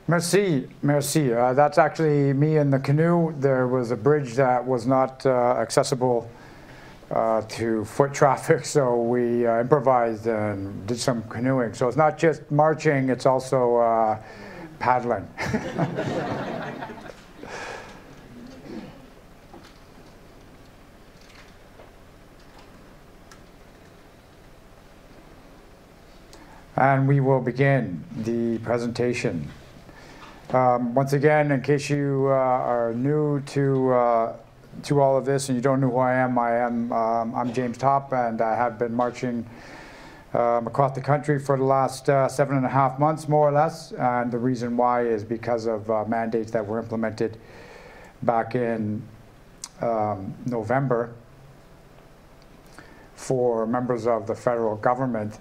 Merci, merci. That's actually me in the canoe. There was a bridge that was not accessible to foot traffic, so we improvised and did some canoeing. So it's not just marching, it's also paddling. And we will begin the presentation. Once again, in case you are new to all of this and you don't know who I'm James Topp, and I have been marching across the country for the last 7.5 months, more or less. And the reason why is because of mandates that were implemented back in November for members of the federal government.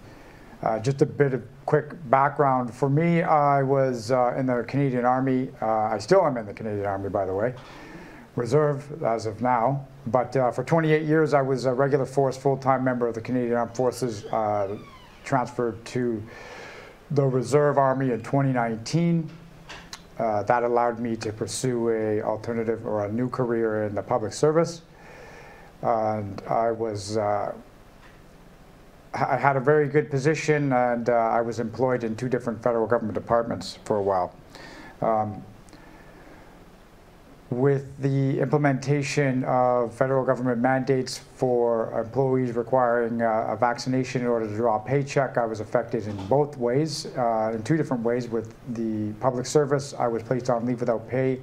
Just a bit of quick background. For me, I was in the Canadian Army. I still am in the Canadian Army, by the way. Reserve as of now. But for 28 years, I was a regular force, full-time member of the Canadian Armed Forces, transferred to the Reserve Army in 2019. That allowed me to pursue an alternative or a new career in the public service. And I had a very good position, and I was employed in 2 different federal government departments for a while. With the implementation of federal government mandates for employees requiring a vaccination in order to draw a paycheck, I was affected in both ways, in 2 different ways. With the public service, I was placed on leave without pay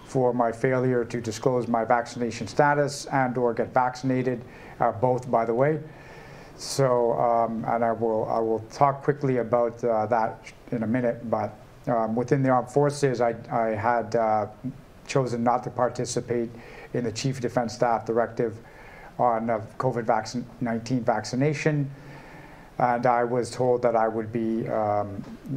for my failure to disclose my vaccination status and or get vaccinated, both, by the way. So, and I will talk quickly about that in a minute, but within the armed forces, I had chosen not to participate in the Chief Defense Staff Directive on COVID-19 vaccination, and I was told that I would be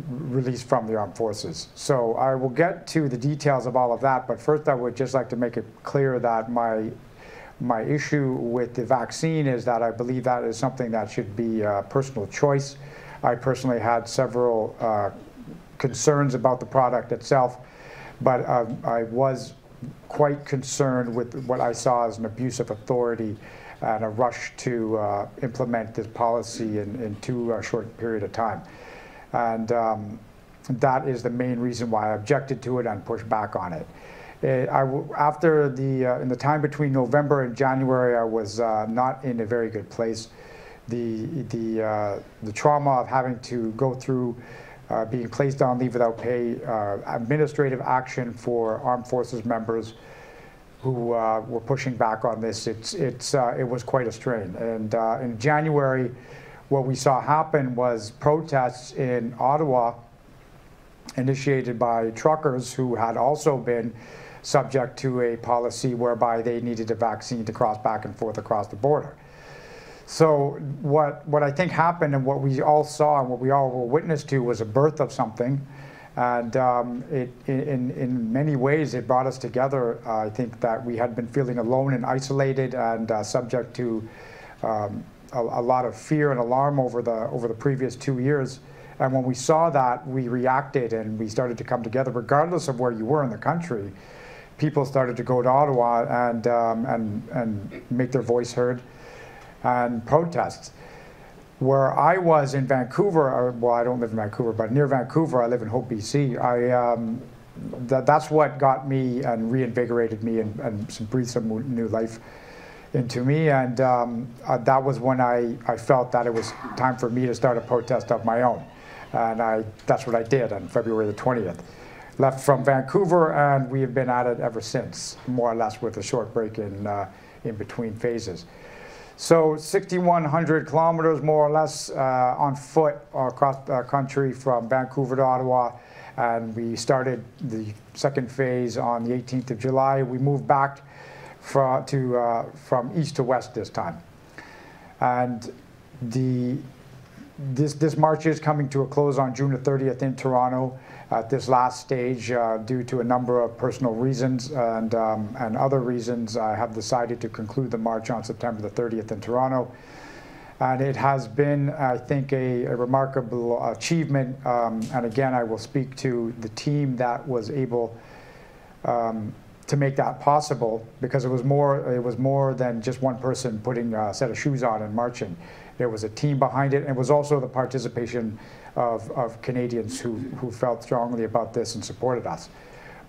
released from the armed forces. So I will get to the details of all of that, but first I would just like to make it clear that my issue with the vaccine is that I believe that is something that should be a personal choice. I personally had several concerns about the product itself, but I was quite concerned with what I saw as an abuse of authority and a rush to implement this policy in too short period of time. And that is the main reason why I objected to it and pushed back on it. After in the time between November and January, I was not in a very good place. The trauma of having to go through being placed on leave without pay, administrative action for armed forces members who were pushing back on this, it was quite a strain. And in January, what we saw happen was protests in Ottawa initiated by truckers who had also been subject to a policy whereby they needed a vaccine to cross back and forth across the border. So what I think happened and what we all saw and what we all were witness to was a birth of something. And in many ways, it brought us together. I think that we had been feeling alone and isolated and subject to a lot of fear and alarm over the previous 2 years. And when we saw that, we reacted and we started to come together, regardless of where you were in the country. People started to go to Ottawa and make their voice heard and protest. Where I was in Vancouver, well, I don't live in Vancouver, but near Vancouver, I live in Hope, BC. That's what got me and reinvigorated me and breathed some new life into me. And that was when I felt that it was time for me to start a protest of my own. And that's what I did on February the 20th. Left from Vancouver, and we have been at it ever since, more or less, with a short break in between phases. So 6,100 kilometers, more or less, on foot across the country from Vancouver to Ottawa. And we started the second phase on the 18th of July. We moved back from east to west this time. And this march is coming to a close on June the 30th in Toronto. At this last stage, due to a number of personal reasons and other reasons, I have decided to conclude the march on September the 30th in Toronto. And it has been, I think, a remarkable achievement. And again, I will speak to the team that was able to make that possible, because it was more than just one person putting a set of shoes on and marching. There was a team behind it, and it was also the participation of Canadians who felt strongly about this and supported us.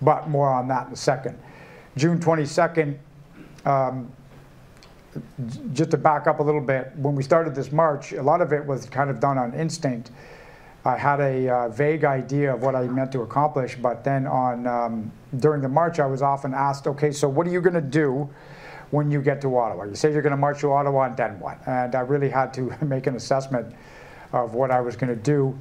But more on that in a second. June 22nd, just to back up a little bit, when we started this march, a lot of it was kind of done on instinct. I had a vague idea of what I meant to accomplish, but then during the march, I was often asked, okay, so what are you going to do when you get to Ottawa? You say you're going to march to Ottawa, and then what? And I really had to make an assessment of what I was going to do.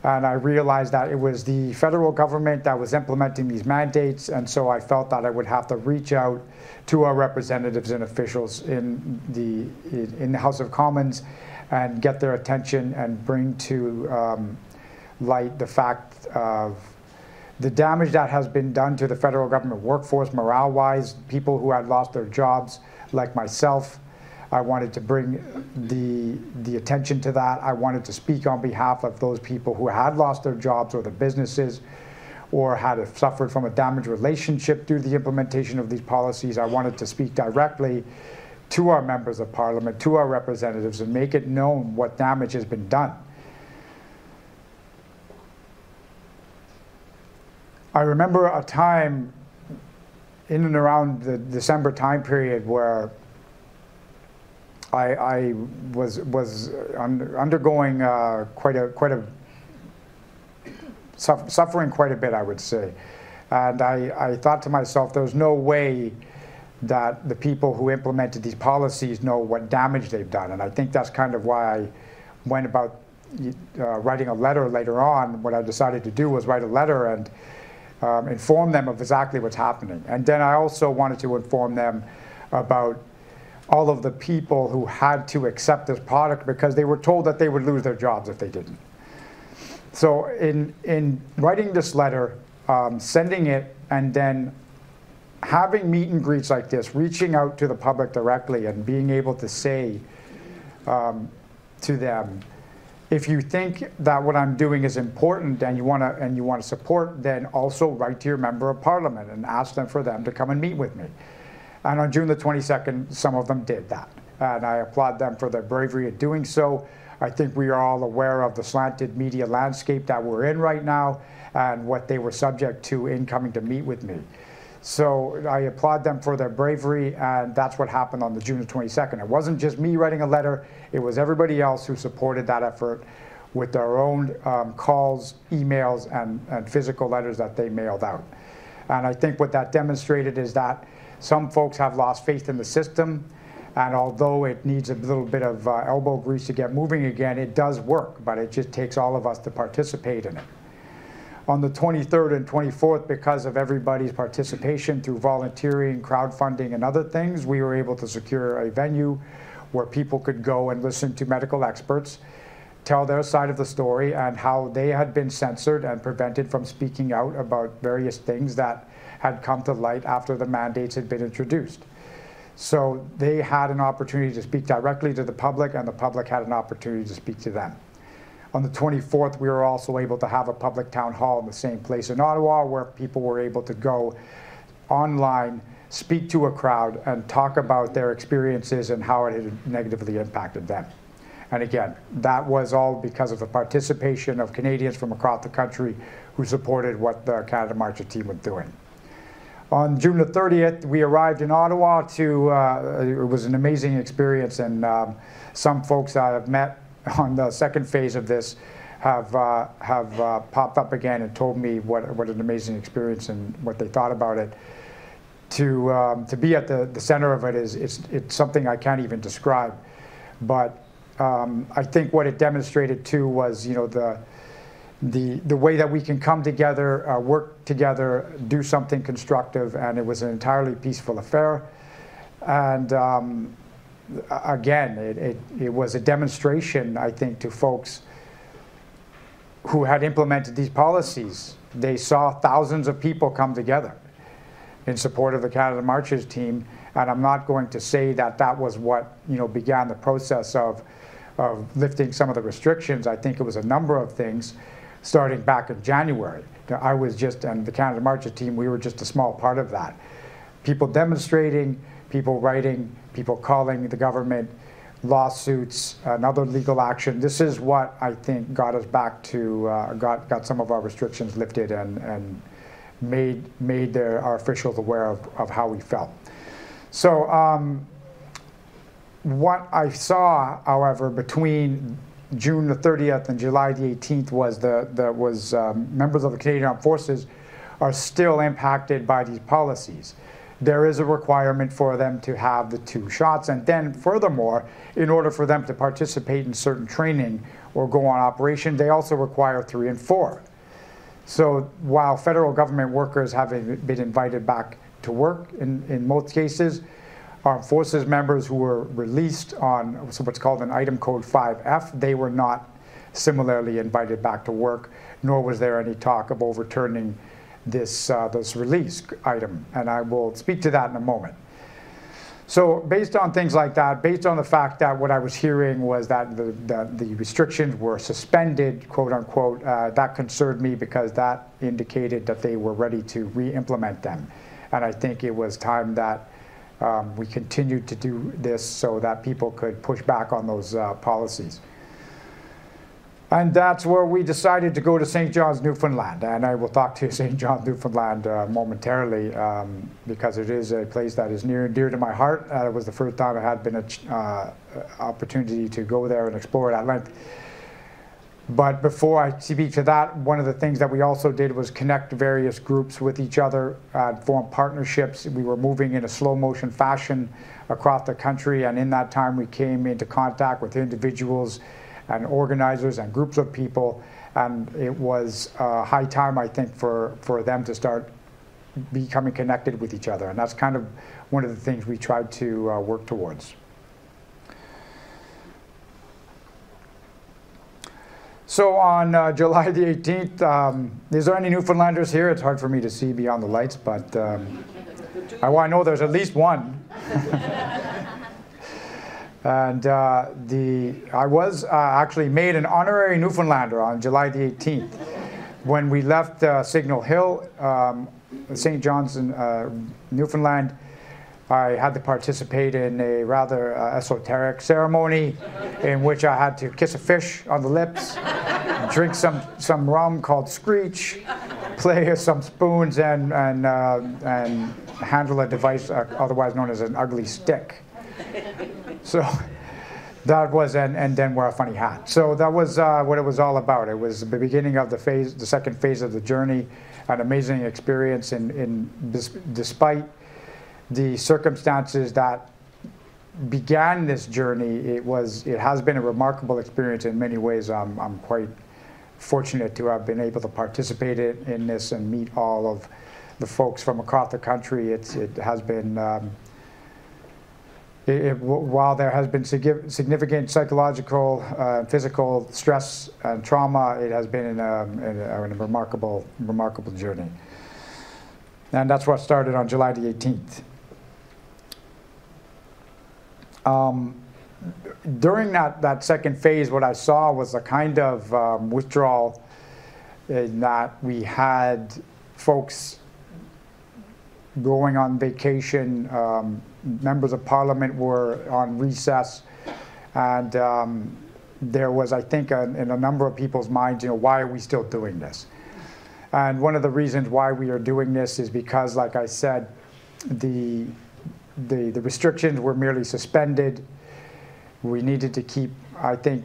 And I realized that it was the federal government that was implementing these mandates, and so I felt that I would have to reach out to our representatives and officials in the House of Commons and get their attention and bring to light the fact of the damage that has been done to the federal government workforce, morale-wise, people who had lost their jobs, like myself. I wanted to bring the attention to that. I wanted to speak on behalf of those people who had lost their jobs or their businesses, or had suffered from a damaged relationship through the implementation of these policies. I wanted to speak directly to our members of parliament, to our representatives, and make it known what damage has been done. I remember a time in and around the December time period where I was undergoing suffering quite a bit, I would say. And I thought to myself, there's no way that the people who implemented these policies know what damage they've done. And I think that's kind of why I went about writing a letter later on. What I decided to do was write a letter and inform them of exactly what's happening. And then I also wanted to inform them about all of the people who had to accept this product because they were told that they would lose their jobs if they didn't. So in writing this letter, sending it, and then having meet and greets like this, reaching out to the public directly and being able to say to them, if you think that what I'm doing is important and you want to support, then also write to your member of parliament and ask them for them to come and meet with me. And on June the 22nd, some of them did that. And I applaud them for their bravery in doing so. I think we are all aware of the slanted media landscape that we're in right now and what they were subject to in coming to meet with me. So I applaud them for their bravery, and that's what happened on the June the 22nd. It wasn't just me writing a letter, it was everybody else who supported that effort with their own calls, emails, and physical letters that they mailed out. And I think what that demonstrated is that some folks have lost faith in the system, and although it needs a little bit of elbow grease to get moving again, it does work, but it just takes all of us to participate in it. On the 23rd and 24th, because of everybody's participation through volunteering, crowdfunding, and other things, we were able to secure a venue where people could go and listen to medical experts tell their side of the story and how they had been censored and prevented from speaking out about various things that had come to light after the mandates had been introduced. So they had an opportunity to speak directly to the public, and the public had an opportunity to speak to them. On the 24th, we were also able to have a public town hall in the same place in Ottawa where people were able to go online, speak to a crowd, and talk about their experiences and how it had negatively impacted them. And again, that was all because of the participation of Canadians from across the country who supported what the Canada March team was doing. On June the 30th, we arrived in Ottawa to, it was an amazing experience, and some folks I have met on the second phase of this have popped up again and told me what an amazing experience and what they thought about it. To be at the center of it it's something I can't even describe. But I think what it demonstrated too was, you know, the way that we can come together, work together, do something constructive, and it was an entirely peaceful affair. And again, it was a demonstration, I think, to folks who had implemented these policies. They saw thousands of people come together in support of the Canada Marches team, and I'm not going to say that that was what, you know, began the process of of lifting some of the restrictions, I think it was a number of things starting back in January. I was just, and the Canada Marches team, we were just a small part of that. People demonstrating, people writing, people calling the government, lawsuits, another legal action. This is what I think got us back to, got some of our restrictions lifted and made our officials aware of how we felt. So what I saw, however, between June the 30th and July the 18th was members of the Canadian Armed Forces are still impacted by these policies. There is a requirement for them to have the 2 shots, and then furthermore, in order for them to participate in certain training or go on operation, they also require 3 and 4. So while federal government workers have been invited back to work in most cases, Armed Forces members who were released on what's called an item code 5F, they were not similarly invited back to work, nor was there any talk of overturning this release item, and I will speak to that in a moment. So based on things like that, based on the fact that what I was hearing was that the restrictions were suspended, quote unquote, that concerned me because that indicated that they were ready to re-implement them. And I think it was time that we continued to do this so that people could push back on those policies. And that's where we decided to go to St. John's, Newfoundland. And I will talk to St. John's, Newfoundland momentarily because it is a place that is near and dear to my heart. It was the first time I had been an opportunity to go there and explore it at length. But before I speak to that, one of the things that we also did was connect various groups with each other, form partnerships. We were moving in a slow motion fashion across the country, and in that time we came into contact with individuals and organizers and groups of people, and it was high time, I think, for them to start becoming connected with each other, and that's kind of one of the things we tried to work towards. So on July the 18th, is there any Newfoundlanders here? It's hard for me to see beyond the lights, but I know there's at least one. And I was actually made an honorary Newfoundlander on July the 18th. When we left Signal Hill, St. John's in Newfoundland, I had to participate in a rather esoteric ceremony in which I had to kiss a fish on the lips, drink some rum called Screech, play some spoons, and handle a device otherwise known as an ugly stick. So that was, and then wear a funny hat. So that was what it was all about. It was the beginning of the second phase of the journey, an amazing experience. Despite the circumstances that began this journey, it has been a remarkable experience in many ways. I'm quite fortunate to have been able to participate in this and meet all of the folks from across the country. It has been, while there has been significant psychological, physical stress and trauma, it has been a remarkable journey. And that's what started on July the 18th. During that second phase, what I saw was a kind of withdrawal in that we had folks going on vacation, members of parliament were on recess, and there was, I think, in a number of people's minds, why are we still doing this? And one of the reasons why we are doing this is because, like I said, the restrictions were merely suspended. We needed to keep, I think,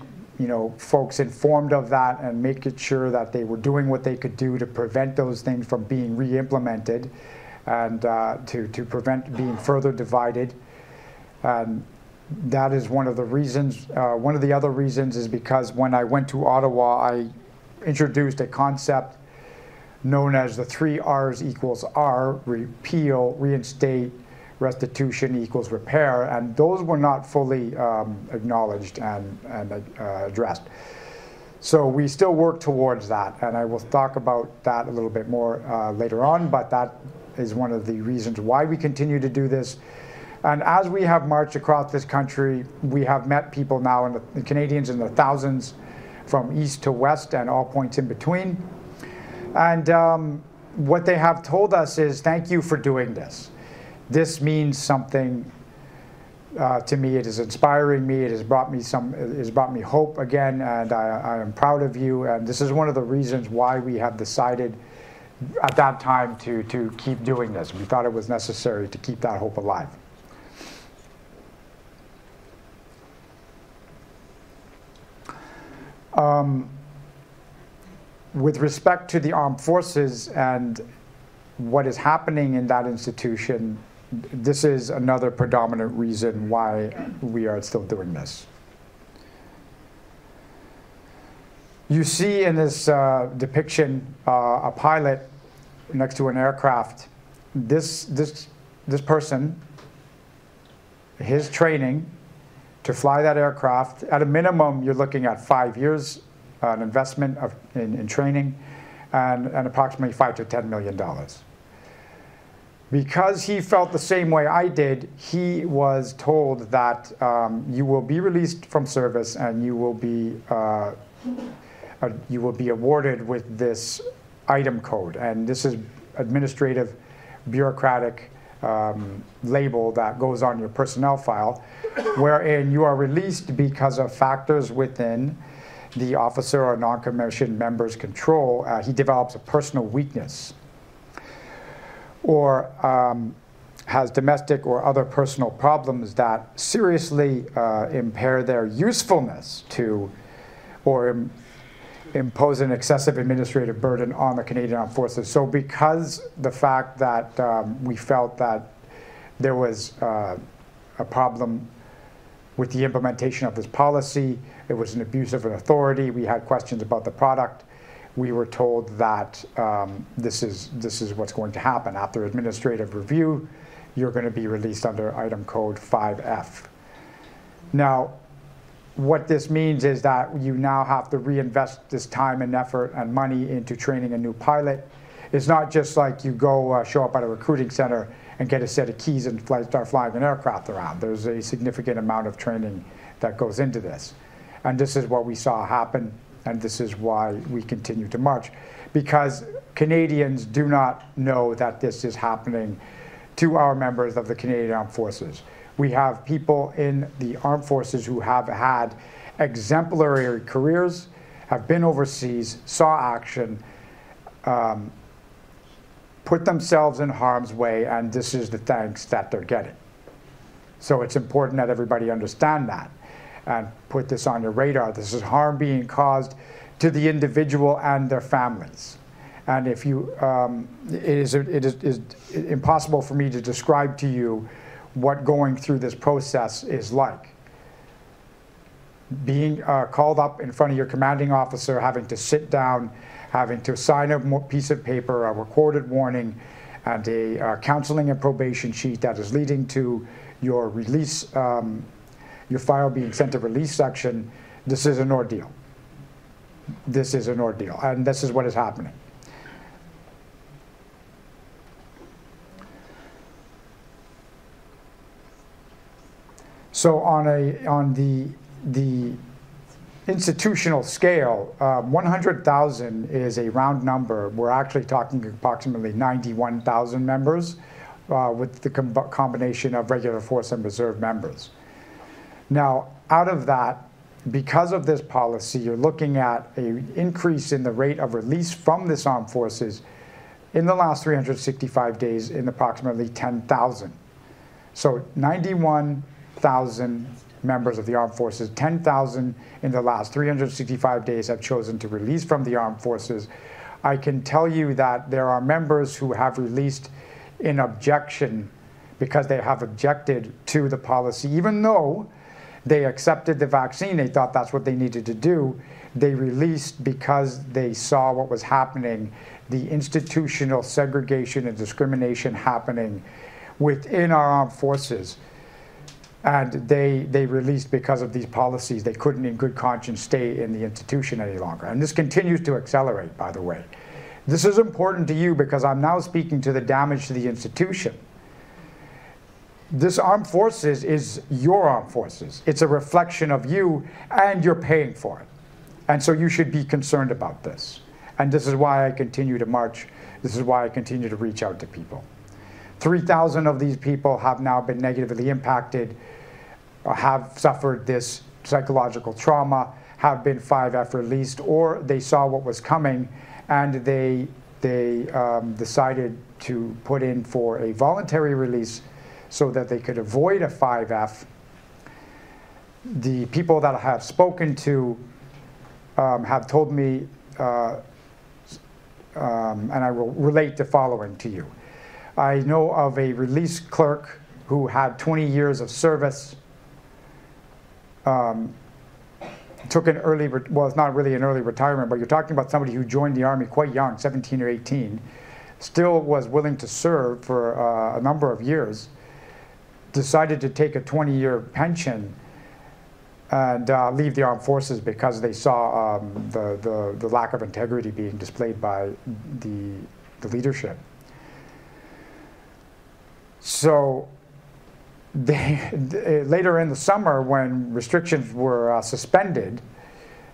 folks informed of that and making sure that they were doing what they could do to prevent those things from being re-implemented and to prevent being further divided. And that is one of the reasons. One of the other reasons is because when I went to Ottawa, I introduced a concept known as the 3 R's equals R: repeal, reinstate, restitution equals repair, and those were not fully acknowledged and addressed. So we still work towards that, and I will talk about that a little bit more later on, but that is one of the reasons why we continue to do this. And as we have marched across this country, we have met people now, the Canadians in the thousands, from east to west and all points in between. And what they have told us is, thank you for doing this. This means something to me. It is inspiring me. It has brought me hope again, and I am proud of you. And this is one of the reasons why we have decided at that time to keep doing this. We thought it was necessary to keep that hope alive. With respect to the armed forces and what is happening in that institution, this is another predominant reason why we are still doing this. You see in this depiction a pilot next to an aircraft. This person, his training to fly that aircraft, at a minimum, you're looking at 5 years, an investment in training, and approximately $5 to $10 million. Because he felt the same way I did, he was told that you will be released from service and you will be awarded with this item code. And this is administrative, bureaucratic label that goes on your personnel file, wherein you are released because of factors within the officer or non-commissioned member's control. He develops a personal weakness, or has domestic or other personal problems that seriously impair their usefulness to, or impose an excessive administrative burden on the Canadian Armed Forces. So because the fact that we felt that there was a problem with the implementation of this policy, it was an abuse of an authority, we had questions about the product, we were told that this is what's going to happen. After administrative review, you're going to be released under item code 5F. Now, what this means is that you now have to reinvest this time and effort and money into training a new pilot. It's not just like you go show up at a recruiting center and get a set of keys and start flying an aircraft around. There's a significant amount of training that goes into this. And this is what we saw happen, and this is why we continue to march. Because Canadians do not know that this is happening to our members of the Canadian Armed Forces. We have people in the armed forces who have had exemplary careers, have been overseas, saw action, put themselves in harm's way, and this is the thanks that they're getting. So it's important that everybody understand that and put this on your radar. This is harm being caused to the individual and their families. And if you, it is impossible for me to describe to you what going through this process is like. Being called up in front of your commanding officer, having to sit down, having to sign a piece of paper, a recorded warning, and a counseling and probation sheet that is leading to your release, your file being sent to release section. This is an ordeal. This is an ordeal, and this is what is happening. So on the institutional scale, 100,000 is a round number. We're actually talking approximately 91,000 members with the combination of regular force and reserve members. Now, out of that, because of this policy, you're looking at an increase in the rate of release from this armed forces in the last 365 days in approximately 10,000. So 91,000 members of the armed forces, 10,000 in the last 365 days have chosen to release from the armed forces. I can tell you that there are members who have released in objection because they have objected to the policy, even though they accepted the vaccine, they thought that's what they needed to do. They released because they saw what was happening, the institutional segregation and discrimination happening within our armed forces. And they released because of these policies. They couldn't in good conscience stay in the institution any longer. And this continues to accelerate, by the way. This is important to you because I'm now speaking to the damage to the institution. This armed forces is your armed forces. It's a reflection of you, and you're paying for it. And so you should be concerned about this. And this is why I continue to march. This is why I continue to reach out to people. 3,000 of these people have now been negatively impacted, have suffered this psychological trauma, have been 5F released, or they saw what was coming and they decided to put in for a voluntary release so that they could avoid a 5F. The people that I have spoken to have told me, and I will relate the following to you. I know of a release clerk who had 20 years of service, took an early, well, it's not really an early retirement, but you're talking about somebody who joined the Army quite young, 17 or 18, still was willing to serve for a number of years, decided to take a 20-year pension and leave the armed forces because they saw the lack of integrity being displayed by the leadership. So later in the summer, when restrictions were suspended,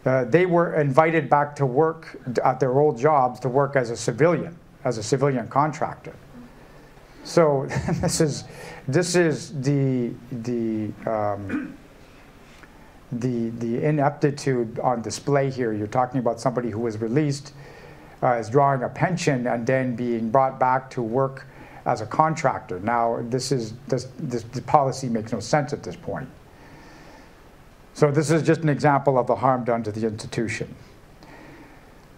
they were invited back to work at their old jobs to work as a civilian contractor. So this is the ineptitude on display here. You're talking about somebody who was released, is drawing a pension, and then being brought back to work as a contractor. Now, this policy makes no sense at this point. So this is just an example of the harm done to the institution.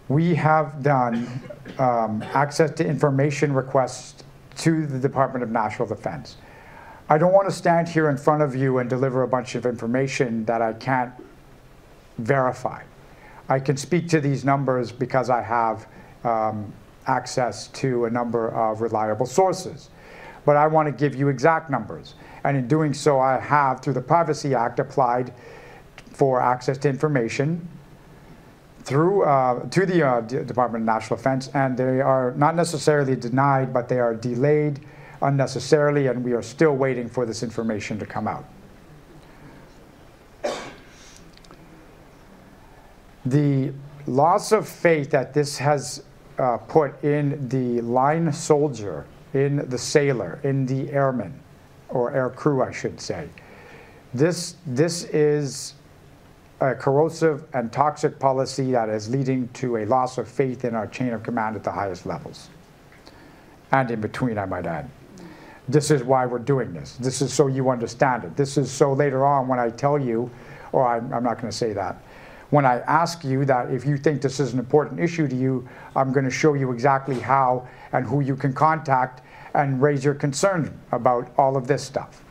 We have done access to information requests to the Department of National Defense. I don't want to stand here in front of you and deliver a bunch of information that I can't verify. I can speak to these numbers because I have access to a number of reliable sources. But I want to give you exact numbers. And in doing so, I have, through the Privacy Act, applied for access to information through to the Department of National Defense, and they are not necessarily denied, but they are delayed unnecessarily, and we are still waiting for this information to come out. The loss of faith that this has put in the line soldier, in the sailor, in the airman, or air crew, I should say. This is a corrosive and toxic policy that is leading to a loss of faith in our chain of command at the highest levels. And in between, I might add. This is why we're doing this. This is so you understand it. This is so later on when I tell you, or I'm not going to say that, when I ask you that if you think this is an important issue to you, I'm going to show you exactly how and who you can contact and raise your concern about all of this stuff.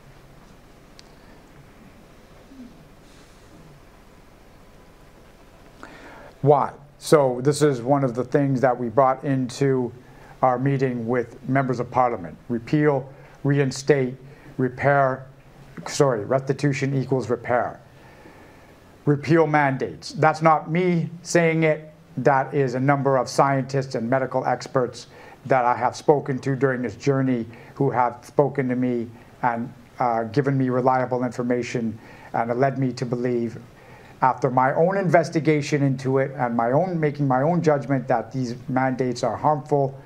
Why? So this is one of the things that we brought into our meeting with members of Parliament. Repeal, reinstate, repair, restitution equals repair. Repeal mandates. That's not me saying it. That is a number of scientists and medical experts that I have spoken to during this journey who have spoken to me and given me reliable information and led me to believe, after my own investigation into it and making my own judgment, that these mandates are harmful.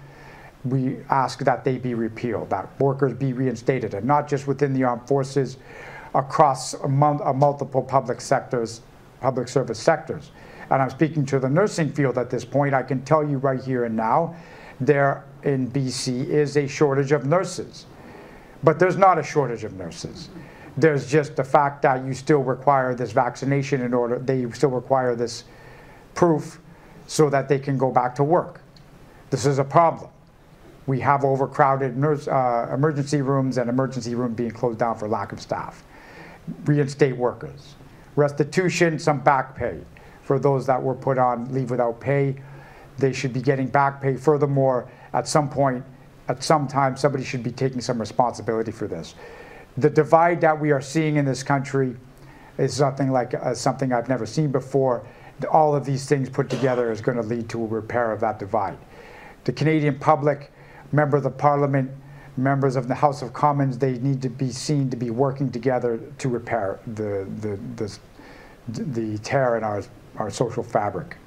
We ask that they be repealed, that workers be reinstated, and not just within the armed forces, across multiple public service sectors. And I'm speaking to the nursing field at this point. I can tell you right here and now, there in BC is a shortage of nurses. But there's not a shortage of nurses. There's just the fact that you still require this vaccination in order, they still require this proof so that they can go back to work. This is a problem. We have overcrowded emergency rooms and emergency rooms being closed down for lack of staff. Reinstate workers. Restitution, some back pay. For those that were put on leave without pay, they should be getting back pay. Furthermore, at some point, at some time, somebody should be taking some responsibility for this. The divide that we are seeing in this country is something I've never seen before. All of these things put together is going to lead to a repair of that divide. The Canadian public, members of Parliament, members of the House of Commons, they need to be seen to be working together to repair the tear in our social fabric.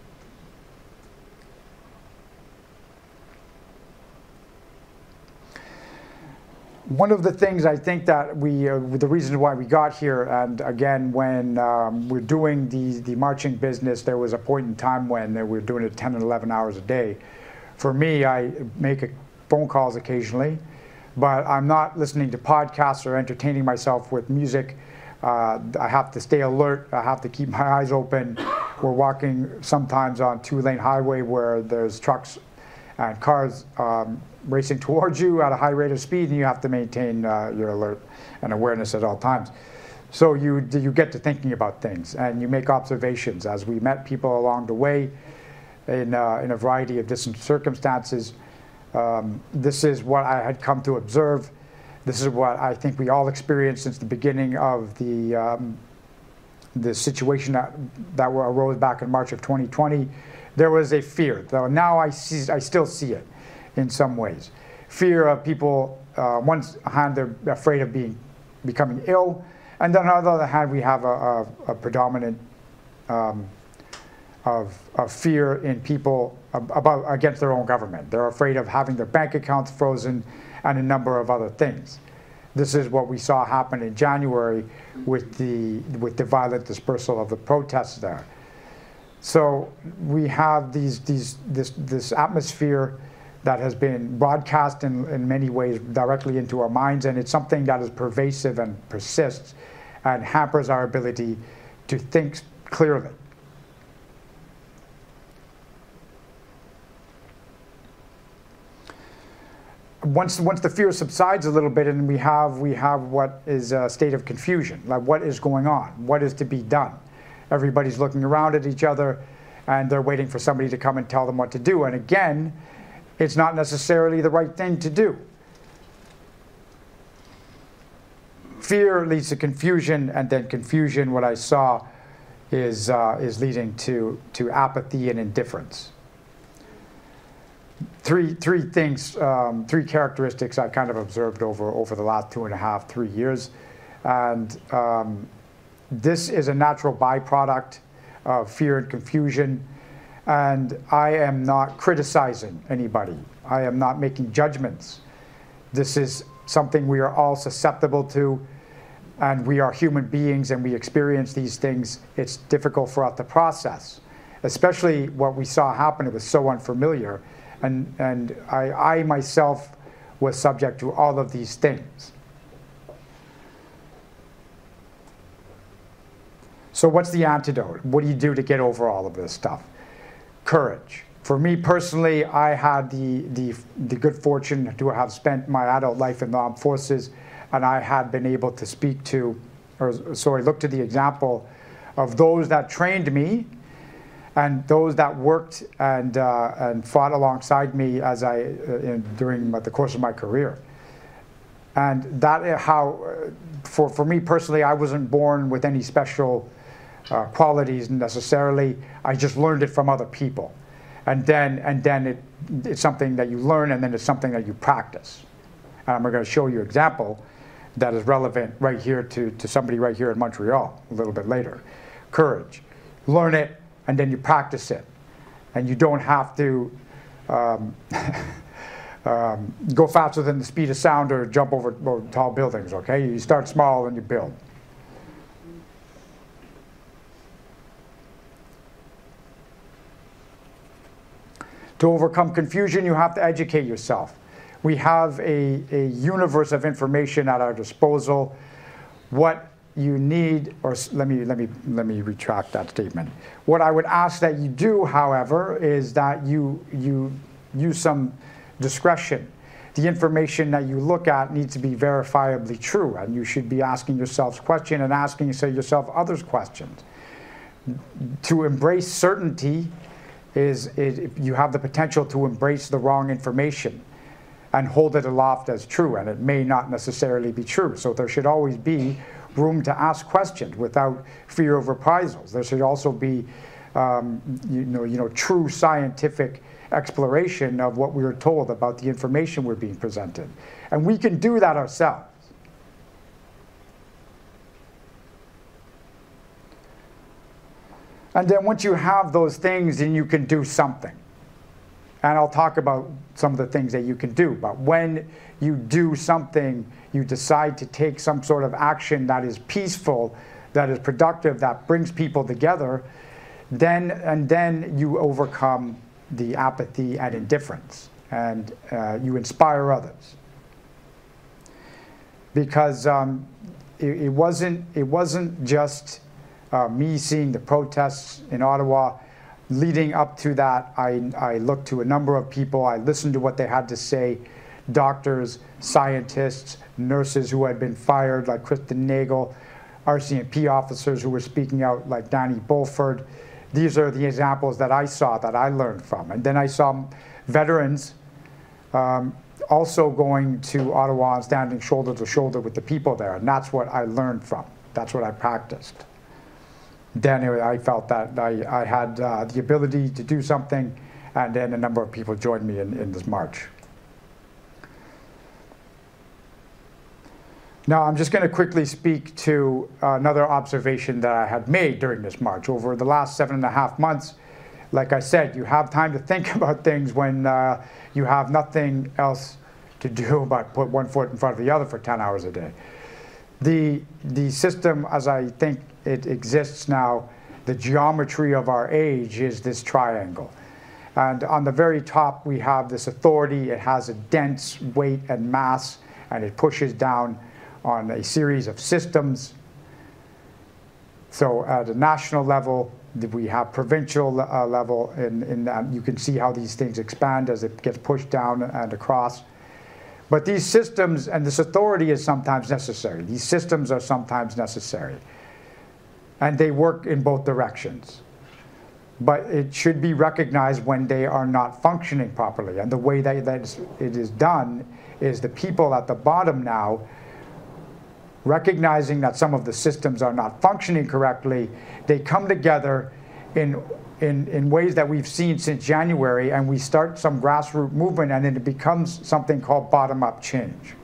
One of the things I think that the reason why we got here, and again, when we're doing the marching business, there was a point in time when we were doing it 10 and 11 hours a day. For me, I make phone calls occasionally, but I'm not listening to podcasts or entertaining myself with music. I have to stay alert. I have to keep my eyes open. We're walking sometimes on two-lane highway where there's trucks and cars racing towards you at a high rate of speed, and you have to maintain your alert and awareness at all times. So you get to thinking about things, and you make observations. As we met people along the way in a variety of different circumstances, this is what I had come to observe. This is what I think we all experienced since the beginning of the situation that arose back in March of 2020. There was a fear, though now I still see it in some ways. Fear of people, on one hand, they're afraid of becoming ill, and then on the other hand, we have a predominant of fear in people against their own government. They're afraid of having their bank accounts frozen and a number of other things. This is what we saw happen in January with the violent dispersal of the protests there. So we have this atmosphere that has been broadcast in many ways directly into our minds, and it's something that is pervasive and persists and hampers our ability to think clearly. Once the fear subsides a little bit, and we have what is a state of confusion, like what is going on, what is to be done. Everybody's looking around at each other, and they're waiting for somebody to come and tell them what to do. And again, it's not necessarily the right thing to do. Fear leads to confusion, and then confusion, what I saw, is leading to apathy and indifference. Three things, three characteristics I kind of observed over the last 2.5, 3 years, and this is a natural byproduct of fear and confusion. And I am not criticizing anybody. I am not making judgments. This is something we are all susceptible to, and we are human beings, and we experience these things. It's difficult for us to process, especially what we saw happen. It was so unfamiliar, and I myself was subject to all of these things. So what's the antidote? What do you do to get over all of this stuff? Courage. For me personally, I had the good fortune to have spent my adult life in the armed forces, and I had been able to speak to, look to the example of those that trained me and those that worked and fought alongside me as during the course of my career. And that is how, for me personally, I wasn't born with any special qualities necessarily. I just learned it from other people, and then it's something that you learn, and then it's something that you practice. And I'm going to show you an example that is relevant right here to somebody right here in Montreal a little bit later. Courage. Learn it, and then you practice it, and you don't have to go faster than the speed of sound or jump over tall buildings. Okay, you start small and you build. To overcome confusion, you have to educate yourself. We have a universe of information at our disposal. What you need, or let me retract that statement. What I would ask that you do, however, is that you use some discretion. The information that you look at needs to be verifiably true, and you should be asking yourselves questions and asking yourself others questions. To embrace certainty is you have the potential to embrace the wrong information and hold it aloft as true, and it may not necessarily be true. So there should always be room to ask questions without fear of reprisals. There should also be true scientific exploration of what we were told about the information we're being presented. And we can do that ourselves. And then once you have those things, then you can do something. And I'll talk about some of the things that you can do. But when you do something, you decide to take some sort of action that is peaceful, that is productive, that brings people together, then you overcome the apathy and indifference, and you inspire others. Because it wasn't just me seeing the protests in Ottawa. Leading up to that, I looked to a number of people. I listened to what they had to say. Doctors, scientists, nurses who had been fired, like Kristen Nagel, RCMP officers who were speaking out, like Danny Bulford. These are the examples that I saw, that I learned from. And then I saw veterans also going to Ottawa and standing shoulder to shoulder with the people there. And that's what I learned from. That's what I practiced. Then I felt that I had the ability to do something, and then a number of people joined me in this march. Now, I'm just going to quickly speak to another observation that I had made during this march. Over the last 7.5 months, like I said, you have time to think about things when you have nothing else to do but put one foot in front of the other for 10 hours a day. The system, as I think it exists now, the geometry of our age is this triangle. And on the very top, we have this authority. It has a dense weight and mass, and it pushes down on a series of systems. So at a national level, we have provincial level, in that you can see how these things expand as it gets pushed down and across. But these systems and this authority is sometimes necessary. These systems are sometimes necessary. And they work in both directions. But it should be recognized when they are not functioning properly. And the way that it is done is the people at the bottom now, recognizing that some of the systems are not functioning correctly, they come together in ways that we've seen since January, and we start some grassroots movement, and then it becomes something called bottom-up change.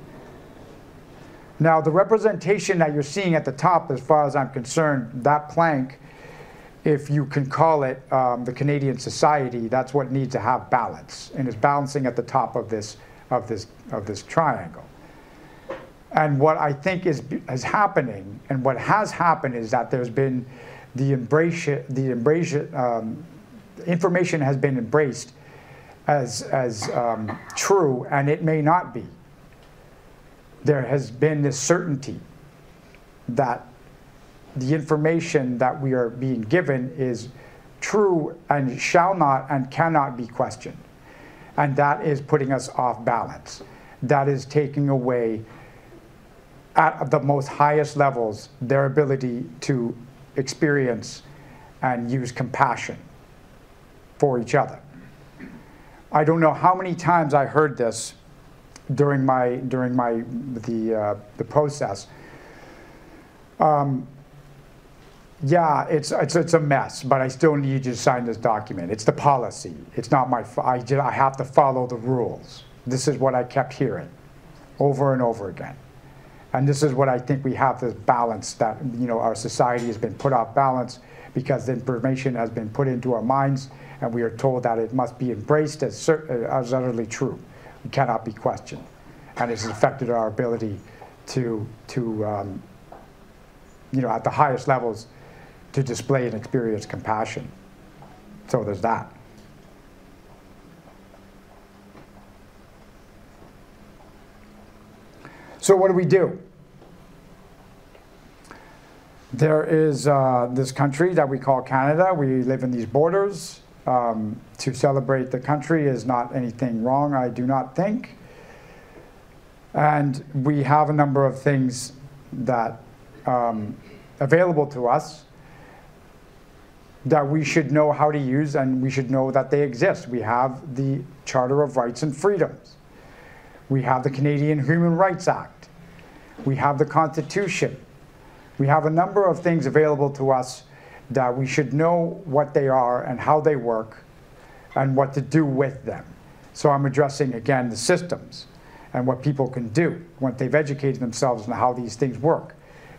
Now, the representation that you're seeing at the top, as far as I'm concerned, that plank, if you can call it the Canadian society, that's what needs to have balance, and is balancing at the top of this triangle. And what I think is happening, and what has happened, is that there's been information has been embraced as true, and it may not be. There has been this certainty that the information that we are being given is true and shall not and cannot be questioned. And that is putting us off balance. That is taking away, at the most highest levels, their ability to experience and use compassion for each other. I don't know how many times I heard this during the process. Yeah, it's a mess, but I still need you to sign this document. It's the policy. It's not my fault. I have to follow the rules. This is what I kept hearing over and over again. And this is what I think we have, this balance that, our society has been put off balance because the information has been put into our minds, and we are told that it must be embraced as utterly true. It cannot be questioned. And it's affected our ability to at the highest levels, to display and experience compassion. So there's that. So what do we do? There is this country that we call Canada. We live in these borders. To celebrate the country is not anything wrong, I do not think. And we have a number of things that available to us that we should know how to use, and we should know that they exist. We have the Charter of Rights and Freedoms. We have the Canadian Human Rights Act. We have the Constitution. We have a number of things available to us that we should know what they are and how they work, and what to do with them. So I'm addressing, again, the systems and what people can do once they've educated themselves on how these things work.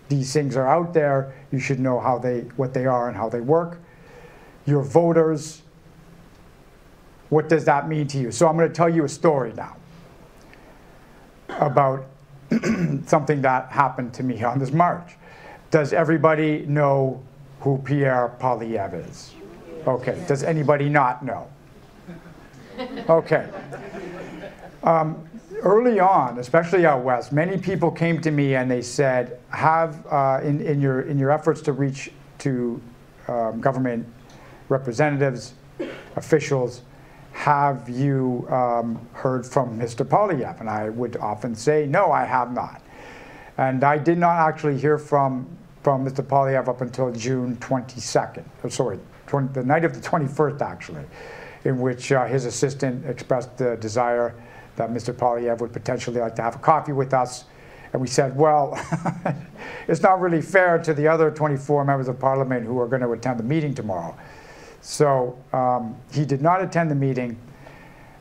These things are out there. You should know what they are and how they work. Your voters, what does that mean to you? So I'm going to tell you a story now about something that happened to me on this march. Does everybody know who Pierre Poilievre is? Okay. Does anybody not know? Okay. Early on, especially out west, many people came to me and they said, in your efforts to reach to government representatives, officials, have you heard from Mr. Poilievre? And I would often say, no, I have not. And I did not actually hear from Mr. Poilievre up until June 22nd, or sorry, the night of the 21st actually, in which his assistant expressed the desire that Mr. Poilievre would potentially like to have a coffee with us. And we said, well, it's not really fair to the other 24 members of parliament who are going to attend the meeting tomorrow. So he did not attend the meeting.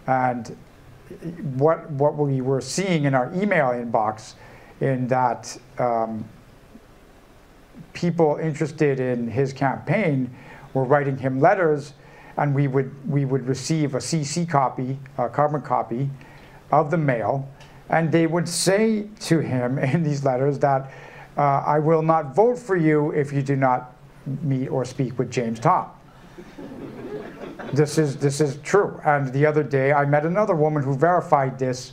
And what we were seeing in our email inbox, in that people interested in his campaign were writing him letters, and we would receive a CC copy, a carbon copy of the mail, and they would say to him in these letters that I will not vote for you if you do not meet or speak with James Topp. This is true. And the other day I met another woman who verified this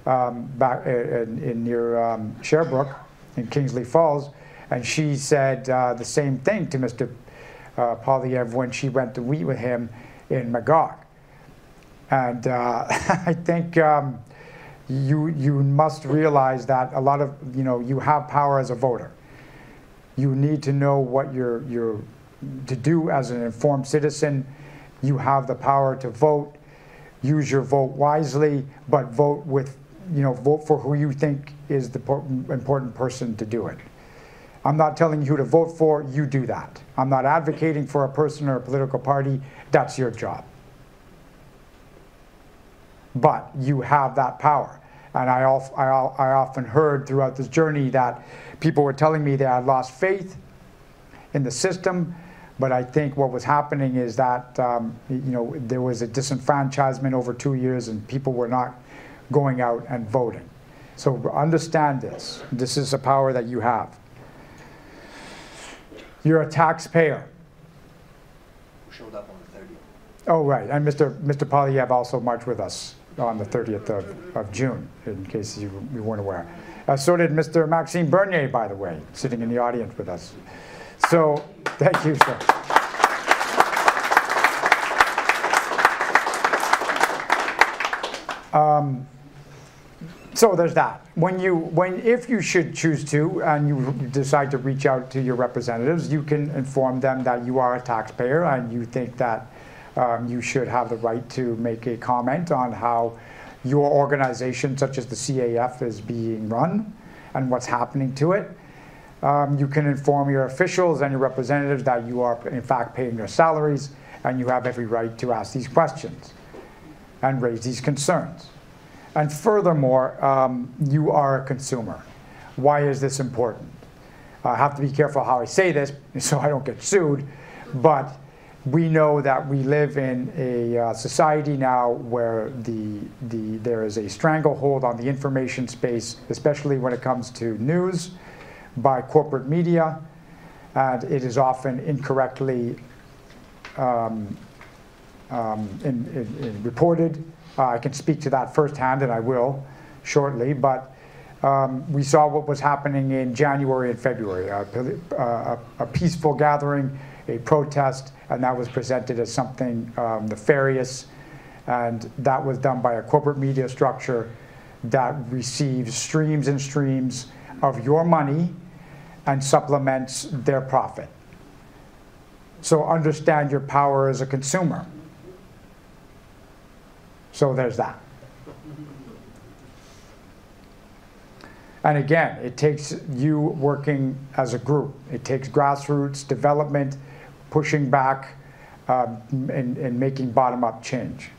back near Sherbrooke in Kingsley Falls, and she said the same thing to Mr. Poilievre when she went to meet with him in Magog. And I think you must realize that a lot of, you have power as a voter. You need to know what you're to do as an informed citizen. You have the power to vote. Use your vote wisely, but vote with, vote for who you think is the important person to do it. I'm not telling you who to vote for. You do that. I'm not advocating for a person or a political party. That's your job. But you have that power. And I often heard throughout this journey that people were telling me they had lost faith in the system. But I think what was happening is that there was a disenfranchisement over 2 years, and people were not going out and voting. So understand this. This is a power that you have. You're a taxpayer. Who showed up on the 30th. Oh, right. And Mr. Poilievre also marched with us on the 30th of June, in case you weren't aware. So did Mr. Maxime Bernier, by the way, sitting in the audience with us. So, thank you, sir. So there's that. If you should choose to, and you decide to reach out to your representatives, you can inform them that you are a taxpayer and you think that you should have the right to make a comment on how your organization, such as the CAF, is being run and what's happening to it. You can inform your officials and your representatives that you are, in fact, paying their salaries, and you have every right to ask these questions and raise these concerns. And furthermore, you are a consumer. Why is this important? I have to be careful how I say this so I don't get sued, but we know that we live in a society now where there is a stranglehold on the information space, especially when it comes to news, by corporate media, and it is often incorrectly reported. I can speak to that firsthand, and I will shortly, but we saw what was happening in January and February, a peaceful gathering, a protest, and that was presented as something nefarious, and that was done by a corporate media structure that receives streams and streams of your money and supplements their profit. So understand your power as a consumer. So there's that. And again, it takes you working as a group. It takes grassroots development, pushing back, in making bottom-up change.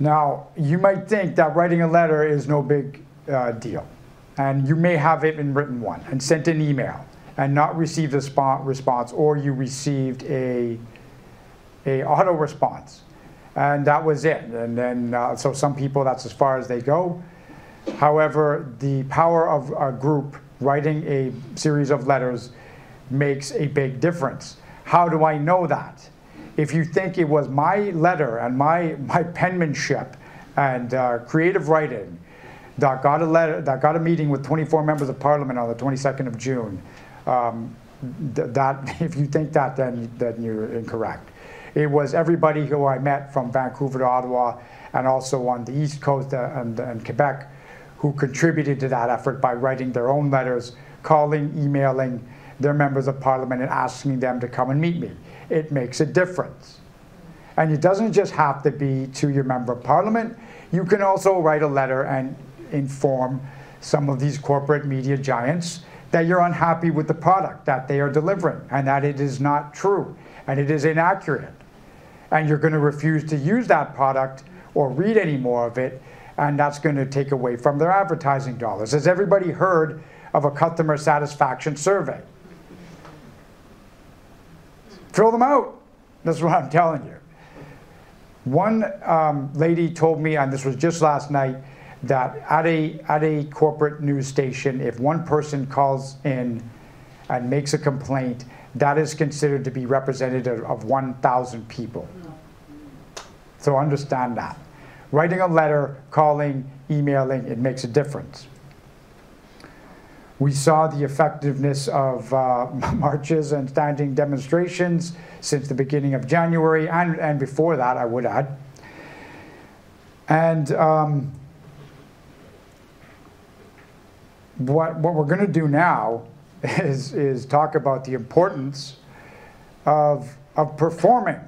Now, you might think that writing a letter is no big deal. And you may have even written one and sent an email and not received a response, or you received a auto response. And that was it. And then, so some people, that's as far as they go. However, the power of a group writing a series of letters makes a big difference. How do I know that? If you think it was my letter and my penmanship and creative writing that got a meeting with 24 members of Parliament on the 22nd of June, if you think that, then you're incorrect. It was everybody who I met from Vancouver to Ottawa and also on the East Coast and Quebec who contributed to that effort by writing their own letters, calling, emailing their members of Parliament and asking them to come and meet me. It makes a difference. And it doesn't just have to be to your member of Parliament. You can also write a letter and inform some of these corporate media giants that you're unhappy with the product that they are delivering and that it is not true and it is inaccurate. And you're going to refuse to use that product or read any more of it, and that's going to take away from their advertising dollars. Has everybody heard of a customer satisfaction survey? Fill them out. That's what I'm telling you. One lady told me, and this was just last night, that at a corporate news station, if one person calls in and makes a complaint, that is considered to be representative of 1,000 people. So understand that. Writing a letter, calling, emailing, it makes a difference. We saw the effectiveness of marches and standing demonstrations since the beginning of January, and before that, I would add. And what we're going to do now is talk about the importance of performing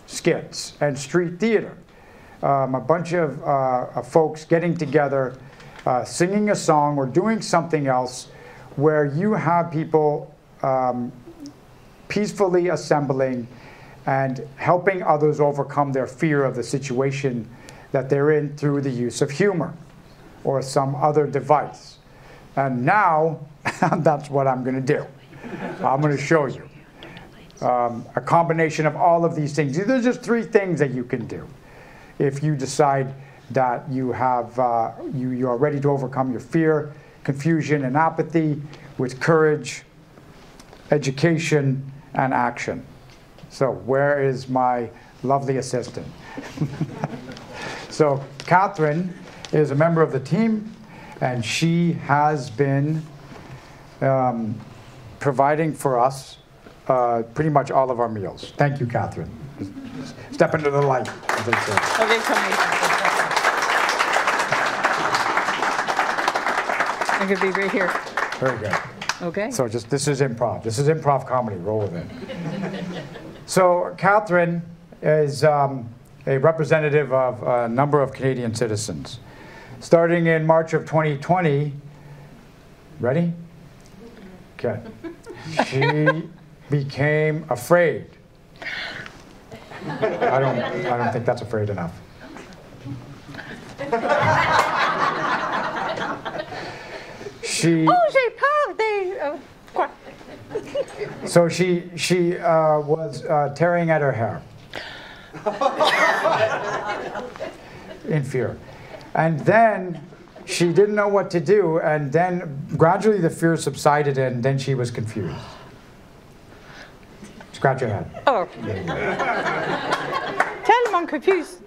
skits and street theater. A bunch of folks getting together, singing a song or doing something else where you have people peacefully assembling and helping others overcome their fear of the situation that they're in through the use of humor or some other device. And now, that's what I'm going to do. I'm going to show you a combination of all of these things. These are just 3 things that you can do if you decide that you have you are ready to overcome your fear, confusion, and apathy with courage, education, and action. So where is my lovely assistant? So Catherine is a member of the team, and she has been providing for us pretty much all of our meals. Thank you, Catherine. Step into the light, as they say. Okay, come here. I'm going to be right here. Very good. Okay. So this is improv. This is improv comedy. Roll with it. So Catherine is a representative of a number of Canadian citizens. Starting in March of 2020, ready? Okay. She became afraid. I don't think that's afraid enough. So she was tearing at her hair in fear. And then she didn't know what to do, and then gradually the fear subsided, and then she was confused. Scratch your head. Oh. Tell him I'm confused.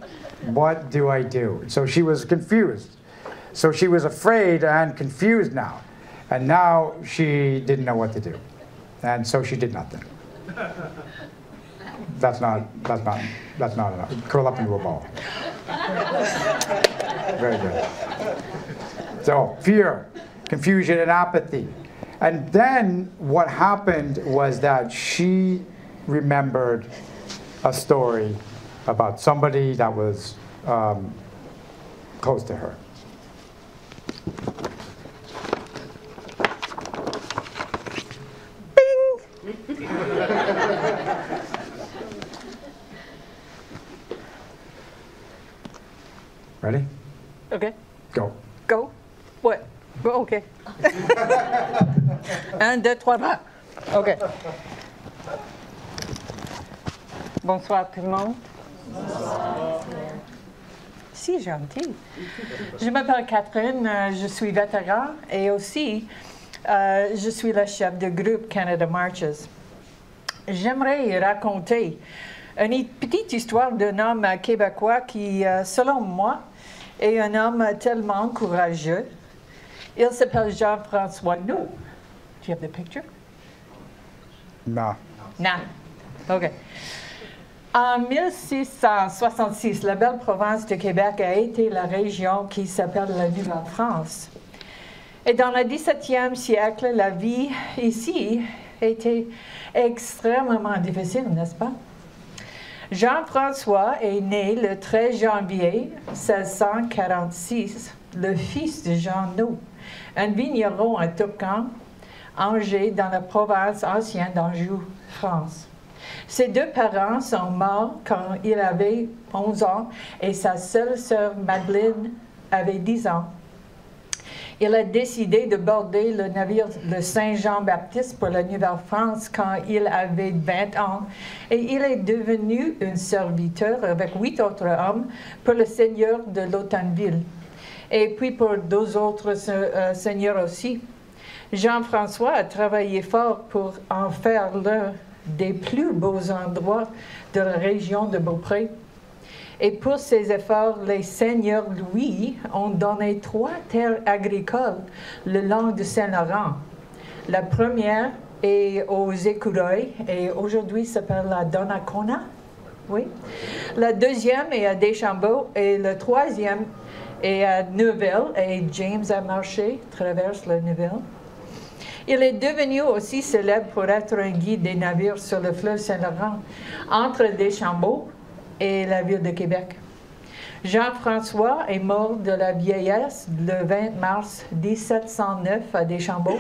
What do I do? So she was confused. So she was afraid and confused now. And now she didn't know what to do. And so she did nothing. That's not enough. Curl up into a ball. Very good. So fear, confusion, and apathy. And then what happened was that she remembered a story about somebody that was close to her. Ready? OK. Go. Go. What? Well, OK. 1, 2, 3, 4. OK. Bonsoir tout le monde. Si gentil. Je m'appelle Catherine, je suis vétéran et aussi je suis la chef de groupe Canada Marches. J'aimerais raconter une petite histoire d'un homme québécois qui, selon moi, est un homme tellement courageux. Il s'appelle Jean-François. No. Do you have the picture? No. Non. OK. En 1666, la belle province de Québec a été la région qui s'appelle la Nouvelle-France. Et dans le 17e siècle, la vie ici était extrêmement difficile, n'est-ce pas? Jean-François est né le 13 janvier 1646, le fils de Jean-Nou, un vigneron à Toucan, Angers, dans la province ancienne d'Anjou, France. Ses deux parents sont morts quand il avait 11 ans et sa seule sœur Madeleine avait 10 ans. Il a décidé de border le navire le Saint-Jean-Baptiste pour la Nouvelle-France quand il avait 20 ans et il est devenu un serviteur avec 8 autres hommes pour le seigneur de l'Autanville et puis pour 2 autres seigneurs aussi. Jean-François a travaillé fort pour en faire l'un des plus beaux endroits de la région de Beaupré. Et pour ces efforts, les seigneurs Louis ont donné 3 terres agricoles le long du Saint-Laurent. La première est aux Écureuils et aujourd'hui s'appelle la Donnacona. Oui. La deuxième est à Deschambault et le troisième est à Neuville et James a marché traverse la Neuville. Il est devenu aussi célèbre pour être un guide des navires sur le fleuve Saint-Laurent entre Deschambault et la ville de Québec. Jean-François est mort de la vieillesse le 20 mars 1709 à Deschambault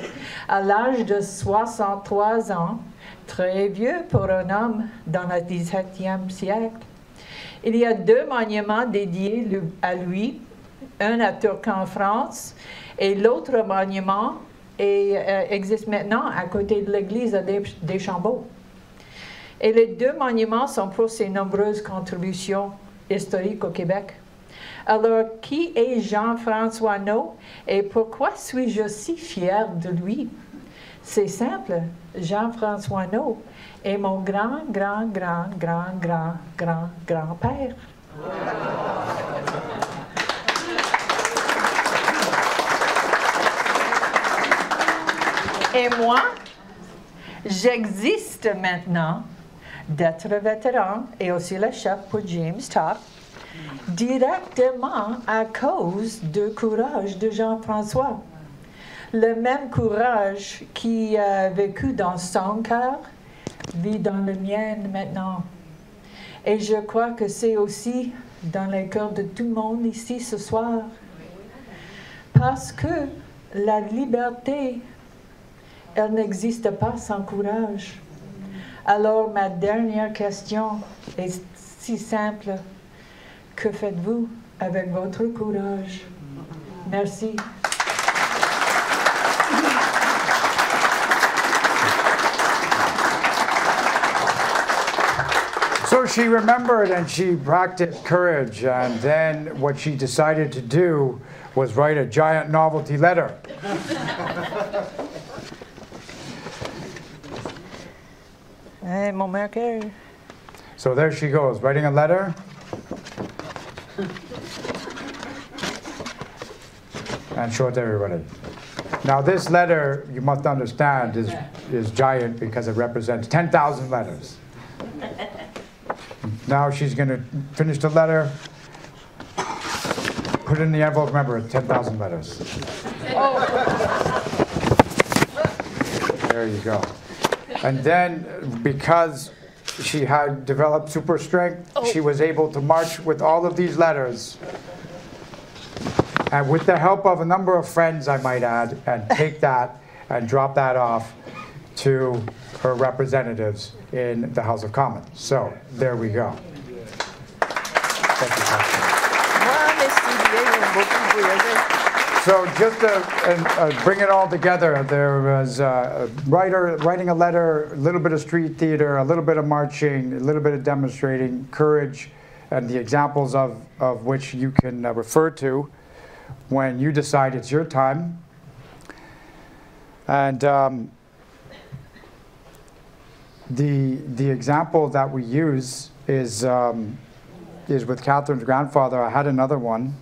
à l'âge de 63 ans, très vieux pour un homme dans le 17e siècle. Il y a 2 monuments dédiés à lui, un à Toucan, France, et l'autre monument existe maintenant à côté de l'église à Deschambault. Et les 2 monuments sont pour ses nombreuses contributions historiques au Québec. Alors, qui est Jean-François No et pourquoi suis-je si fière de lui? C'est simple, Jean-François No est mon grand-père. Et moi, j'existe maintenant d'être vétéran et aussi le chef pour James Topp, directement à cause du courage de Jean-François. Le même courage qui a vécu dans son cœur vit dans le mien maintenant. Et je crois que c'est aussi dans les cœurs de tout le monde ici ce soir. Parce que la liberté, elle n'existe pas sans courage. Alors, ma dernière question est si simple. Que faites-vous avec votre courage? Merci. So she remembered and she practiced courage, and then what she decided to do was write a giant novelty letter. Hey, mon marqueur. So there she goes, writing a letter. And show it to everybody. Now this letter, you must understand, is giant because it represents 10,000 letters. Now she's going to finish the letter, put it in the envelope, remember, it's 10,000 letters. There you go. And then, because she had developed super strength, she was able to march with all of these letters, and with the help of a number of friends, I might add, and take that and drop that off to her representatives in the House of Commons. So, there we go. Thank you, Pastor. Moi, merci So just to bring it all together, there was a writer writing a letter, a little bit of street theater, a little bit of marching, a little bit of demonstrating, courage, and the examples of which you can refer to when you decide it's your time. And the example that we use is with Catherine's grandfather. I had another one.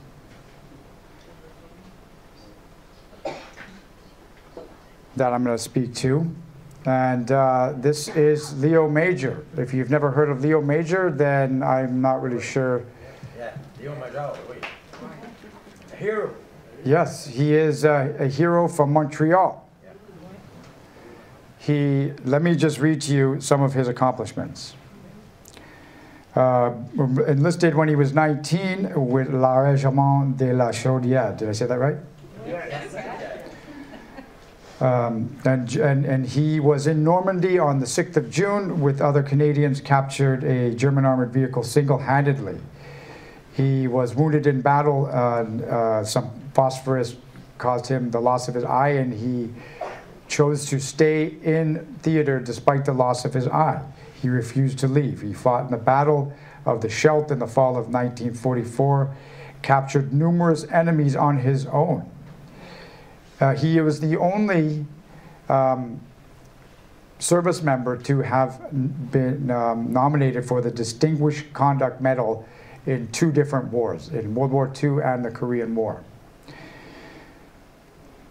That I'm going to speak to. And this is Leo Major. If you've never heard of Leo Major, then I'm not really sure. Yeah, Leo Major, wait. A hero. Yes, he is a hero from Montreal. Let me just read to you some of his accomplishments. Enlisted when he was 19 with La Régiment de la Chaudière. Did I say that right? Yes. And he was in Normandy on the 6th of June with other Canadians, captured a German armored vehicle single-handedly. He was wounded in battle. Some phosphorus caused him the loss of his eye, and he chose to stay in theater despite the loss of his eye. He refused to leave. He fought in the Battle of the Scheldt in the fall of 1944, captured numerous enemies on his own. He was the only service member to have been nominated for the Distinguished Conduct Medal in 2 different wars, in World War II and the Korean War.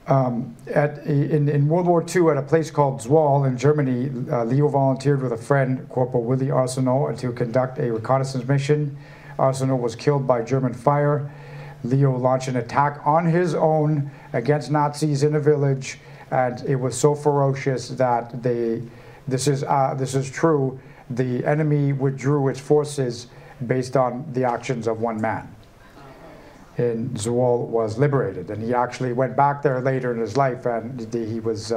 In World War II, at a place called Zwolle in Germany, Leo volunteered with a friend, Corporal Willie Arsenault, to conduct a reconnaissance mission. Arsenault was killed by German fire. Leo launched an attack on his own against Nazis in a village, and it was so ferocious that this is true, the enemy withdrew its forces based on the actions of one man. And Zwolle was liberated, and he actually went back there later in his life, and he was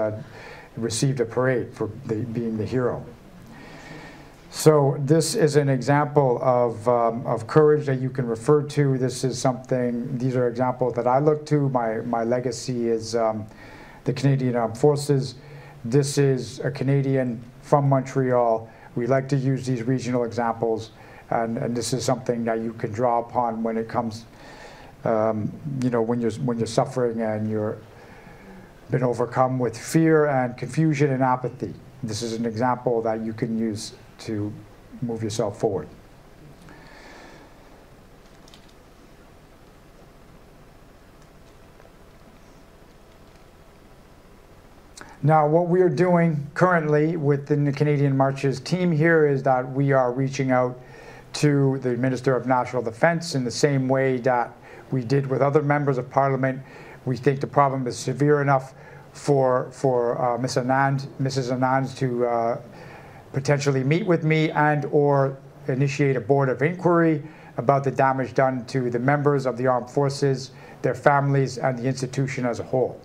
received a parade for being the hero. So this is an example of courage that you can refer to. This is something, these are examples that I look to. My legacy is the Canadian Armed Forces. This is a Canadian from Montreal. We like to use these regional examples, and this is something that you can draw upon when it comes, you know, when you're suffering and you're been overcome with fear and confusion and apathy. This is an example that you can use to move yourself forward. Now, what we are doing currently within the Canadian Marches team here is that we are reaching out to the Minister of National Defence in the same way that we did with other members of Parliament. We think the problem is severe enough for Mrs. Anand to potentially meet with me and or initiate a board of inquiry about the damage done to the members of the armed forces, their families, and the institution as a whole.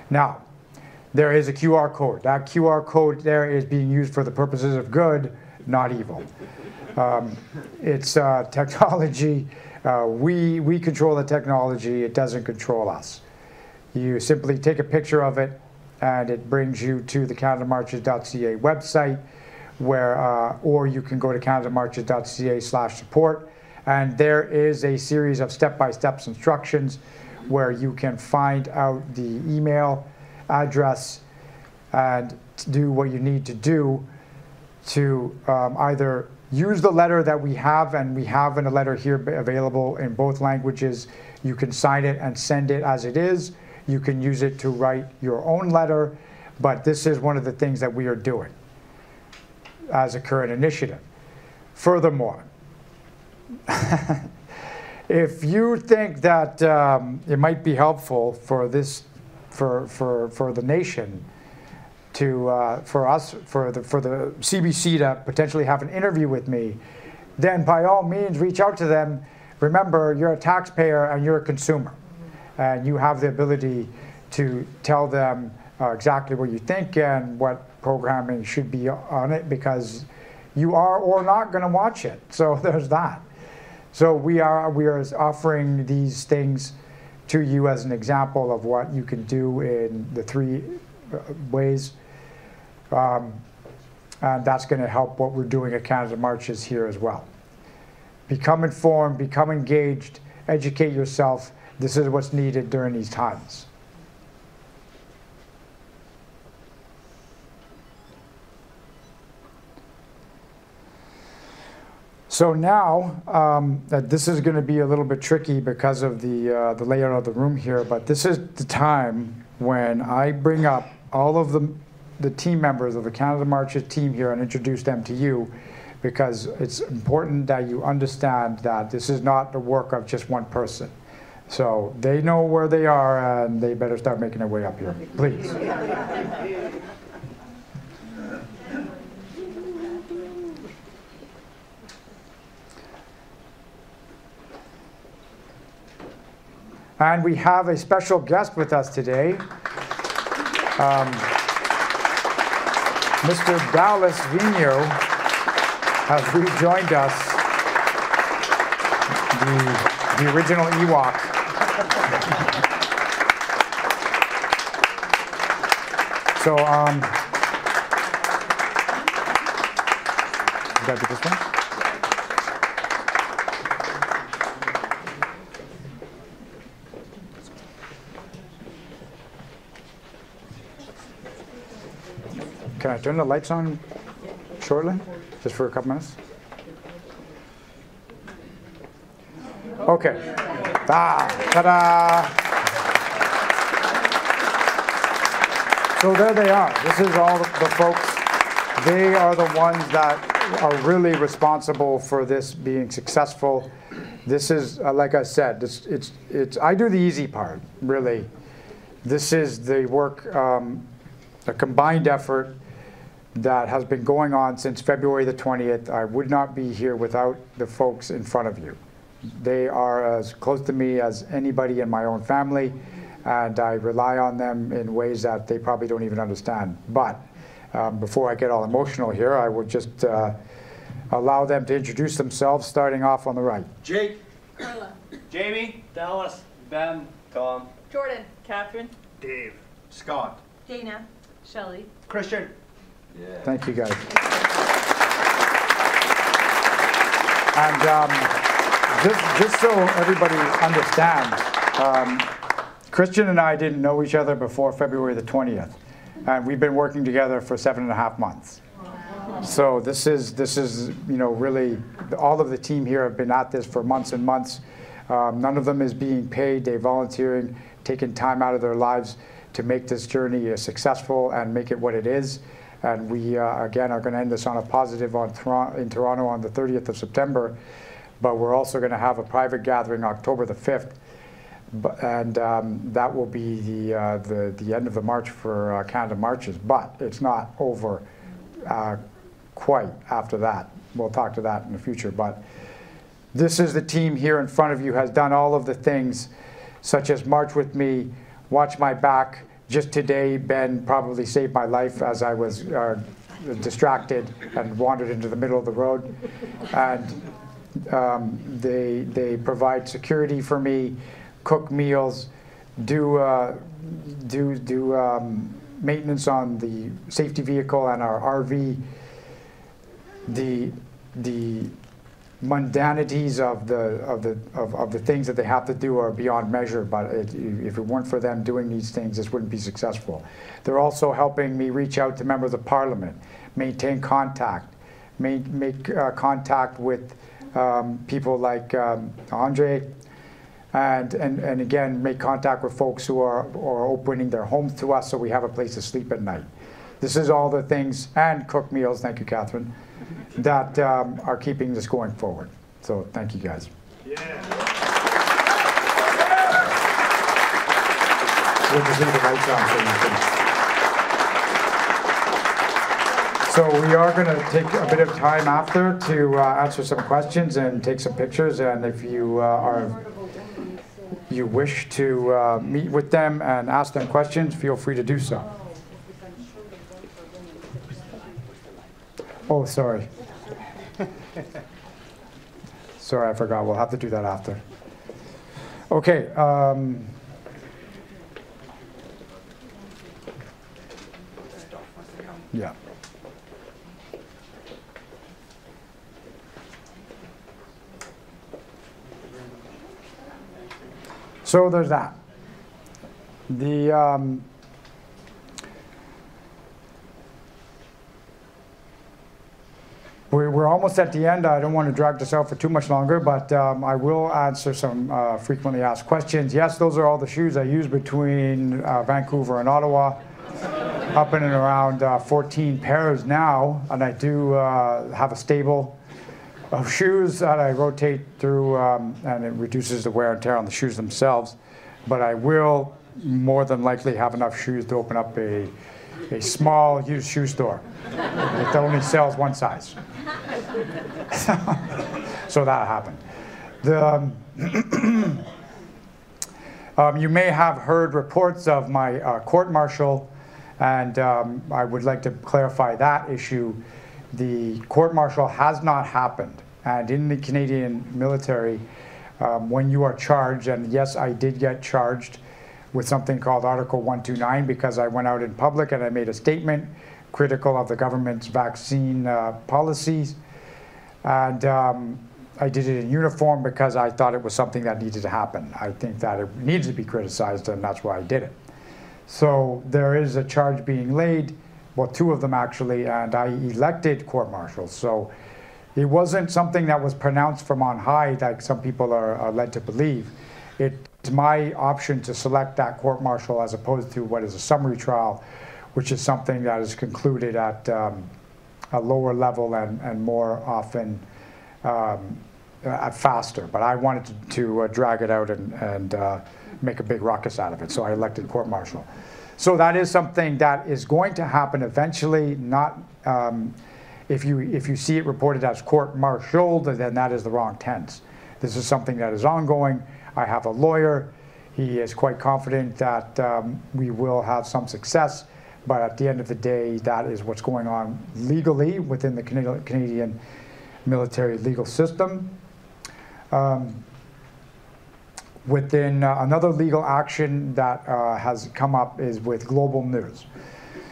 Now, there is a QR code. That QR code there is being used for the purposes of good, not evil. It's technology. We control the technology. It doesn't control us. You simply take a picture of it, and it brings you to the CanadaMarches.ca website, where, or you can go to CanadaMarches.ca/support, and there is a series of step-by-step instructions where you can find out the email address and do what you need to do to either use the letter that we have, and we have in a letter here available in both languages. You can sign it and send it as it is. You can use it to write your own letter, but this is one of the things that we are doing as a current initiative. Furthermore, if you think that it might be helpful for this, for the nation, to for the CBC to potentially have an interview with me, then by all means reach out to them. Remember, you're a taxpayer and you're a consumer, and you have the ability to tell them exactly what you think and what programming should be on it, because you are or not going to watch it. So there's that. So we are offering these things to you as an example of what you can do in the 3 ways. And that's going to help what we're doing at Canada Marches here as well. Become informed, become engaged, educate yourself. This is what's needed during these times. So now, this is going to be a little bit tricky because of the layout of the room here, but this is the time when I bring up all of the team members of the Canada Marches team here and introduce them to you, because it's important that you understand that this is not the work of just one person. So they know where they are, and they better start making their way up here, please. And we have a special guest with us today. Mr. Dallas Vigneault has rejoined us, the original Ewok. So, would that be this one? Can I turn the lights on shortly, just for a couple minutes? Okay. Ta-da! So there they are. This is all the folks. They are the ones that are really responsible for this being successful. This is, like I said, I do the easy part, really. This is the work, a combined effort that has been going on since February the 20th. I would not be here without the folks in front of you. They are as close to me as anybody in my own family, and I rely on them in ways that they probably don't even understand. But before I get all emotional here, I would just allow them to introduce themselves, starting off on the right. Jake. Carla. Jamie. Dallas. Ben. Tom. Jordan. Catherine. Dave. Scott. Dana. Shelley. Christian. Yeah. Thank you, guys. And just so everybody understands, Christian and I didn't know each other before February the 20th, and we've been working together for 7.5 months. So this is really, all of the team here have been at this for months and months. None of them is being paid. They're volunteering, taking time out of their lives to make this journey successful and make it what it is. And we, again, are going to end this on a positive in Toronto on the 30th of September. But we're also going to have a private gathering October the 5th. And that will be the end of the march for Canada Marches. But it's not over quite after that. We'll talk to that in the future. But this is the team here in front of you, has done all of the things, such as march with me, watch my back. Just today, Ben probably saved my life as I was distracted and wandered into the middle of the road. And they provide security for me, cook meals, do maintenance on the safety vehicle and our RV. The mundanities of the things that they have to do are beyond measure, but if it weren't for them doing these things, this wouldn't be successful. They're also helping me reach out to members of Parliament, maintain contact, make contact with people like André, and again, make contact with folks who are opening their homes to us so we have a place to sleep at night. This is all the things, and cook meals, thank you, Catherine, that are keeping this going forward. So thank you, guys. Yeah. We'll just leave the lights on so you can. So we are going to take a bit of time after to answer some questions and take some pictures. And if you you wish to meet with them and ask them questions, feel free to do so. Oh, sorry. Sorry, I forgot. We'll have to do that after. Okay. Yeah. So there's that. We're almost at the end. I don't want to drag this out for too much longer, but I will answer some frequently asked questions. Yes, those are all the shoes I use between Vancouver and Ottawa, up and around 14 pairs now, and I do have a stable of shoes that I rotate through, and it reduces the wear and tear on the shoes themselves. But I will more than likely have enough shoes to open up a small used shoe store that only sells one size. So that happened. You may have heard reports of my court-martial, and I would like to clarify that issue. The court-martial has not happened, and in the Canadian military, when you are charged, and yes, I did get charged with something called Article 129 because I went out in public and I made a statement critical of the government's vaccine policies, and I did it in uniform because I thought it was something that needed to happen. I think that it needs to be criticized, and that's why I did it. So there is a charge being laid, well, two of them actually, and I elected court-martials. So it wasn't something that was pronounced from on high like some people are led to believe. It's my option to select that court-martial as opposed to what is a summary trial, which is something that is concluded at a lower level and more often faster. But I wanted to drag it out and make a big ruckus out of it, so I elected court-martial. So that is something that is going to happen eventually. Not if you see it reported as court-martialed, then that is the wrong tense. This is something that is ongoing. I have a lawyer. He is quite confident that we will have some success, but at the end of the day, that is what's going on legally within the Canadian military legal system. Within another legal action that has come up is with Global News.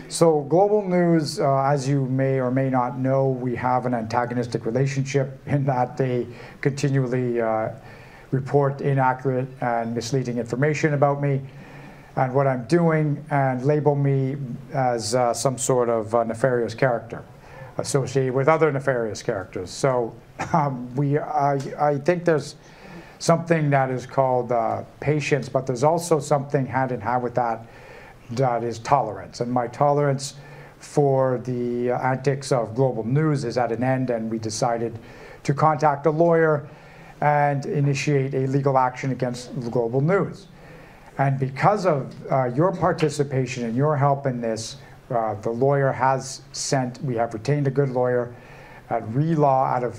So Global News, as you may or may not know, we have an antagonistic relationship in that they continually report inaccurate and misleading information about me and what I'm doing, and label me as some sort of nefarious character associated with other nefarious characters. So I think there's something that is called patience, but there's also something hand in hand with that is tolerance. And my tolerance for the antics of Global News is at an end, and we decided to contact a lawyer and initiate a legal action against Global News. And because of your participation and your help in this, the lawyer has sent, we have retained a good lawyer at ReLaw out of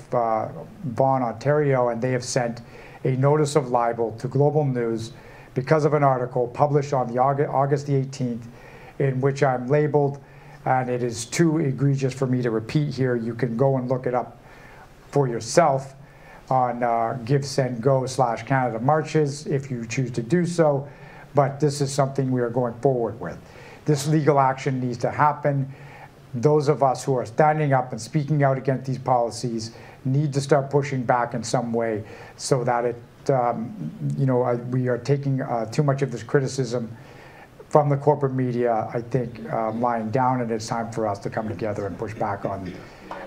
Vaughan, Ontario, and they have sent a notice of libel to Global News because of an article published on the August the 18th in which I'm labeled, and it is too egregious for me to repeat here. You can go and look it up for yourself on GiveSendGo/Canada Marches if you choose to do so, but this is something we are going forward with. This legal action needs to happen. Those of us who are standing up and speaking out against these policies need to start pushing back in some way so that it, we are taking too much of this criticism from the corporate media, I think, lying down, and it's time for us to come together and push back on,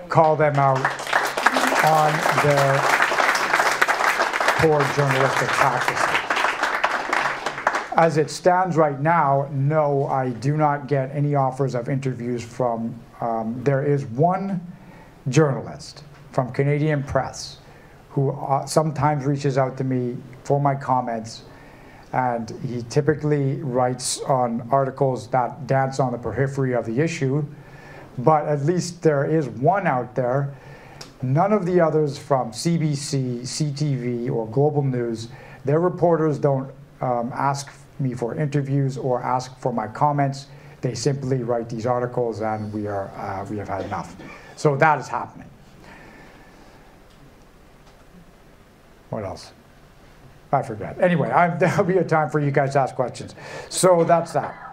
call them out on their poor journalistic practices. As it stands right now, no, I do not get any offers of interviews from, there is one journalist from Canadian Press who sometimes reaches out to me for my comments, and he typically writes on articles that dance on the periphery of the issue, but at least there is one out there. None of the others from CBC, CTV, or Global News, their reporters don't ask me for interviews or ask for my comments. They simply write these articles, and we have had enough. So that is happening. What else? I forgot. Anyway, there'll be a time for you guys to ask questions. So that's that.